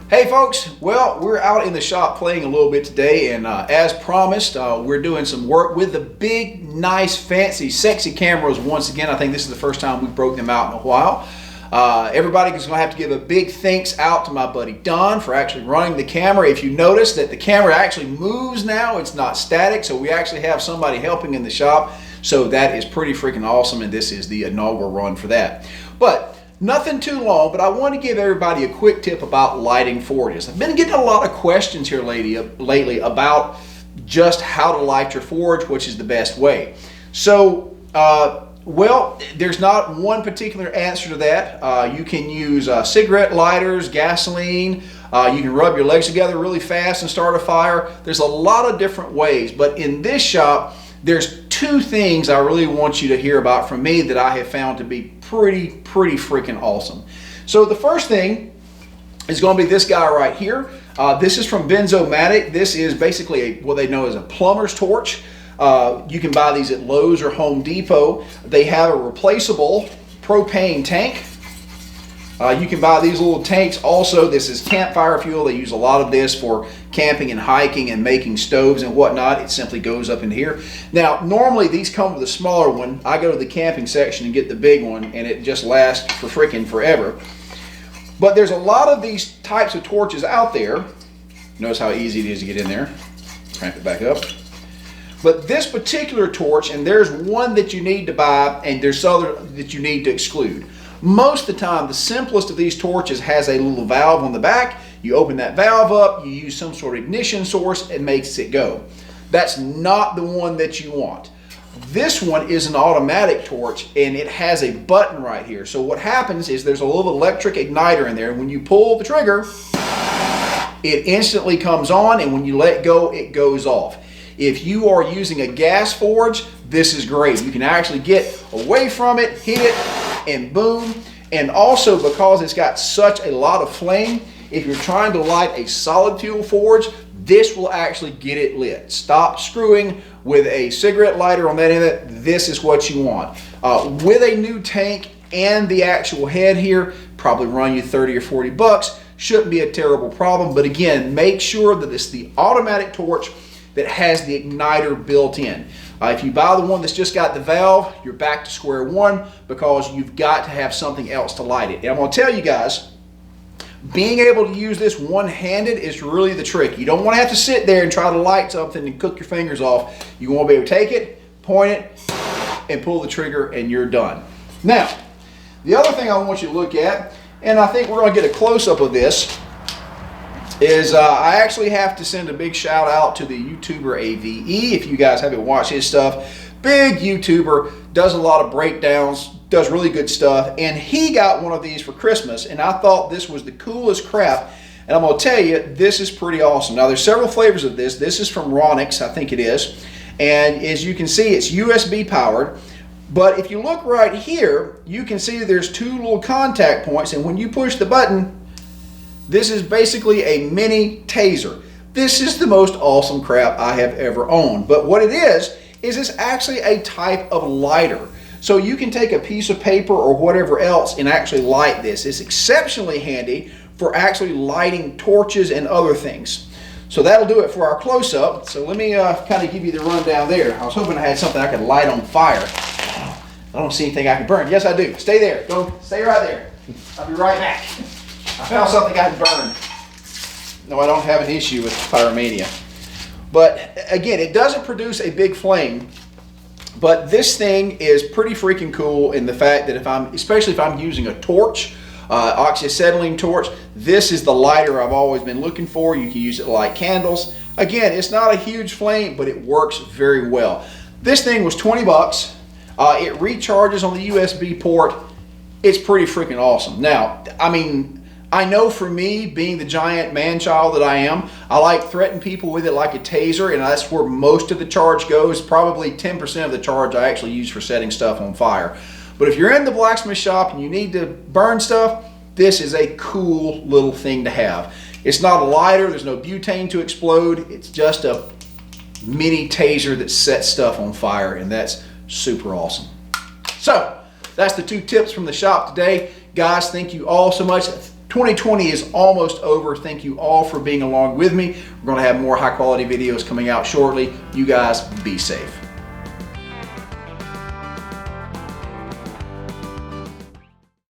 Hey folks, well, we're out in the shop playing a little bit today, and as promised, we're doing some work with the big, nice, fancy, sexy cameras once again. I think this is the first time we've broken them out in a while. Everybody is going to have to give a big thanks out to my buddy Don for actually running the camera. If you notice that the camera actually moves now, it's not static, so we actually have somebody helping in the shop. So that is pretty freaking awesome, and this is the inaugural run for that. But nothing too long, but I want to give everybody a quick tip about lighting forges. I've been getting a lot of questions here lately about just how to light your forge, which is the best way. So, well, there's not one particular answer to that. You can use cigarette lighters, gasoline. You can rub your legs together really fast and start a fire. There's a lot of different ways, but in this shop, there's two things I really want you to hear about from me that I have found to be pretty freaking awesome. So the first thing is going to be this guy right here. This is from Benzomatic. This is basically what they know as a plumber's torch. You can buy these at Lowe's or Home Depot. They have a replaceable propane tank. You can buy these little tanks also. This is campfire fuel. They use a lot of this for camping and hiking and making stoves and whatnot. It simply goes up in here. Now, normally these come with a smaller one. I go to the camping section and get the big one, and it just lasts for freaking forever. But there's a lot of these types of torches out there. Notice how easy it is to get in there. Crank it back up. But this particular torch, and there's one that you need to buy, and there's other that you need to exclude. Most of the time, the simplest of these torches has a little valve on the back. You open that valve up, you use some sort of ignition source, it makes it go. That's not the one that you want. This one is an automatic torch, and it has a button right here. So what happens is there's a little electric igniter in there. When you pull the trigger, it instantly comes on, and when you let go, it goes off. If you are using a gas forge, this is great. You can actually get away from it, hit it, and boom. And also, because it's got such a lot of flame, if you're trying to light a solid fuel forge, this will actually get it lit. Stop screwing with a cigarette lighter on that end of it. This is what you want. With a new tank and the actual head here, probably run you 30 or 40 bucks. Shouldn't be a terrible problem. But again, make sure that it's the automatic torch that has the igniter built in. If you buy the one that's just got the valve, you're back to square one because you've got to have something else to light it. And I'm going to tell you guys, being able to use this one-handed is really the trick. You don't want to have to sit there and try to light something and cook your fingers off. You want to be able to take it, point it, and pull the trigger, and you're done. Now, the other thing I want you to look at, and I think we're going to get a close-up of this, is I actually have to send a big shout out to the YouTuber AVE. If you guys haven't watched his stuff, big YouTuber, does a lot of breakdowns, does really good stuff, and he got one of these for Christmas, and I thought this was the coolest crap, and I'm going to tell you, this is pretty awesome. Now, there's several flavors of this. This is from Ronix, I think it is, and as you can see, it's USB powered, but if you look right here, you can see there's two little contact points, and when you push the button, this is basically a mini taser. This is the most awesome crap I have ever owned. But what it is it's actually a type of lighter. So you can take a piece of paper or whatever else and actually light this. It's exceptionally handy for actually lighting torches and other things. So that'll do it for our close-up. So let me kind of give you the rundown there. I was hoping I had something I could light on fire. I don't see anything I can burn. Yes, I do. Stay there. Stay right there. I'll be right back. I found something I can burn. No, I don't have an issue with pyromania. But again, it doesn't produce a big flame, but this thing is pretty freaking cool in the fact that especially if I'm using a torch, oxyacetylene torch, this is the lighter I've always been looking for. You can use it to light candles. Again, it's not a huge flame, but it works very well. This thing was 20 bucks. It recharges on the USB port. It's pretty freaking awesome. Now, I mean, I know for me, being the giant man-child that I am, I like threatening people with it like a taser, and that's where most of the charge goes. Probably 10% of the charge I actually use for setting stuff on fire. But if you're in the blacksmith shop and you need to burn stuff, this is a cool little thing to have. It's not a lighter, there's no butane to explode, it's just a mini taser that sets stuff on fire, and that's super awesome. So, that's the two tips from the shop today. Guys, thank you all so much. 2020 is almost over. Thank you all for being along with me. We're going to have more high quality videos coming out shortly. You guys be safe.